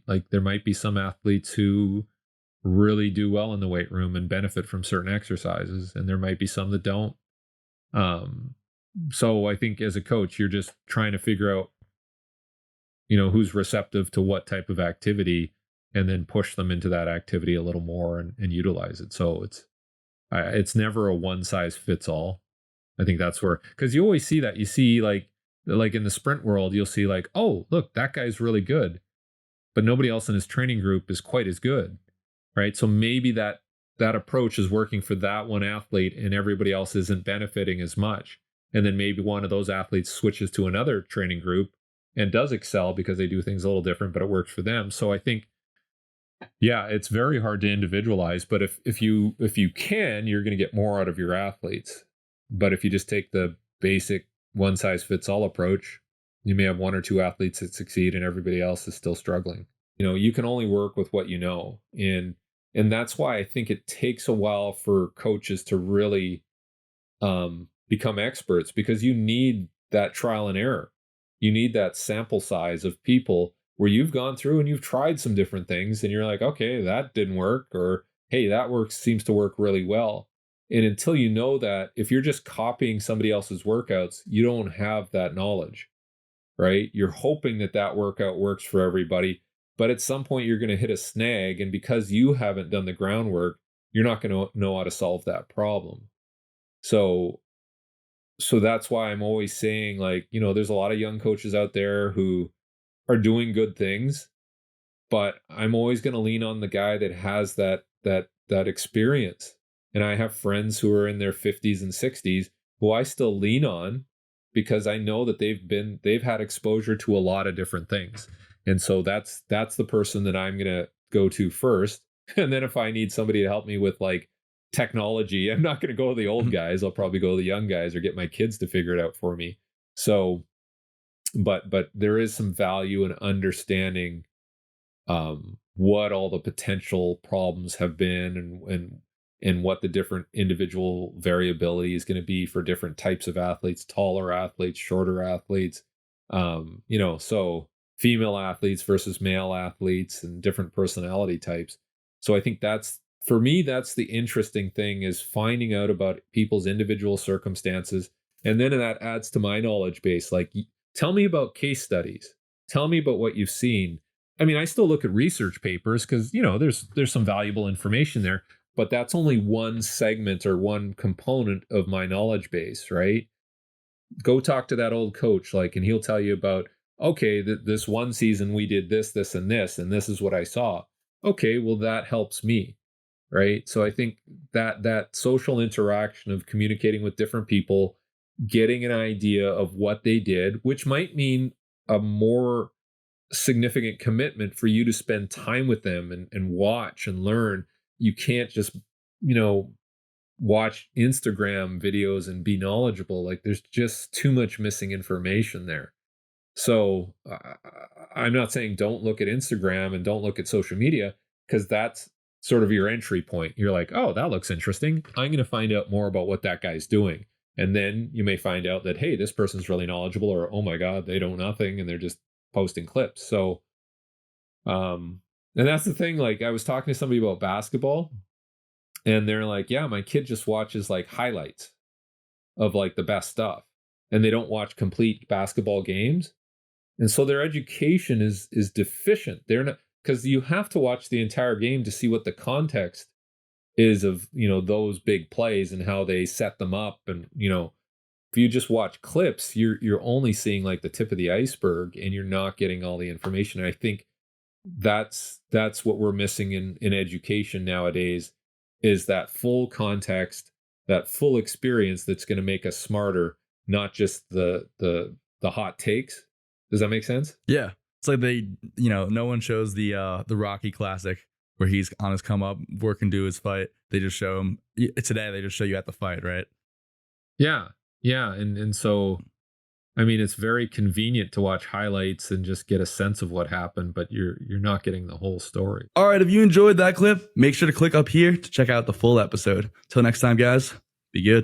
Like there might be some athletes who really do well in the weight room and benefit from certain exercises, and there might be some that don't. Um, so I think as a coach, you're just trying to figure out, who's receptive to what type of activity, and then push them into that activity a little more and utilize it. So it's never a one size fits all. I think that's where, because you always see that. You see like in the sprint world, you'll see like, oh, look, that guy's really good, but nobody else in his training group is quite as good, right? So maybe that approach is working for that one athlete and everybody else isn't benefiting as much. And then maybe one of those athletes switches to another training group and does excel because they do things a little different, but it works for them. So I think, yeah, it's very hard to individualize, but if you can, you're going to get more out of your athletes. But if you just take the basic one size fits all approach, you may have one or two athletes that succeed and everybody else is still struggling. You can only work with what you know. And that's why I think it takes a while for coaches to really become experts, because you need that trial and error. You need that sample size of people where you've gone through and you've tried some different things and you're like, okay, that didn't work, or hey, that seems to work really well. And until you know that, if you're just copying somebody else's workouts, you don't have that knowledge, right? You're hoping that workout works for everybody, but at some point you're going to hit a snag. And because you haven't done the groundwork, you're not going to know how to solve that problem. So that's why I'm always saying, like, there's a lot of young coaches out there who are doing good things, but I'm always going to lean on the guy that has that experience. And I have friends who are in their 50s and 60s who I still lean on because I know that they've had exposure to a lot of different things. And so that's the person that I'm going to go to first. And then if I need somebody to help me with like technology, I'm not going to go to the old guys. I'll probably go to the young guys or get my kids to figure it out for me. So, but there is some value in understanding what all the potential problems have been, and what the different individual variability is going to be for different types of athletes, taller athletes, shorter athletes, so female athletes versus male athletes and different personality types. So I think for me, that's the interesting thing, is finding out about people's individual circumstances. And then that adds to my knowledge base. Like, tell me about case studies. Tell me about what you've seen. I mean, I still look at research papers because, there's some valuable information there, but that's only one segment or one component of my knowledge base, right? Go talk to that old coach, and he'll tell you about, okay, this one season we did this, and this is what I saw. Okay, well, that helps me, right? So I think that social interaction of communicating with different people, getting an idea of what they did, which might mean a more significant commitment for you to spend time with them and watch and learn. You can't just, watch Instagram videos and be knowledgeable. Like, there's just too much missing information there. So I'm not saying don't look at Instagram and don't look at social media, because that's sort of your entry point. You're like, oh, that looks interesting. I'm going to find out more about what that guy's doing. And then you may find out that, hey, this person's really knowledgeable, or, oh my God, they know nothing and they're just posting clips. So, and that's the thing. Like, I was talking to somebody about basketball, and they're like, yeah, my kid just watches like highlights of like the best stuff, and they don't watch complete basketball games. And so their education is deficient. They're not, because you have to watch the entire game to see what the context is of, those big plays and how they set them up. And, if you just watch clips, you're only seeing like the tip of the iceberg, and you're not getting all the information. And I think that's what we're missing in education nowadays, is that full context, that full experience that's going to make us smarter, not just the hot takes. Does that make sense? Yeah. It's like no one shows the Rocky Classic where he's on his come up, working to his fight. They just show him today. They just show you at the fight, right? Yeah. Yeah. And so, I mean, it's very convenient to watch highlights and just get a sense of what happened, but you're not getting the whole story. All right. If you enjoyed that clip, make sure to click up here to check out the full episode. Till next time, guys, be good.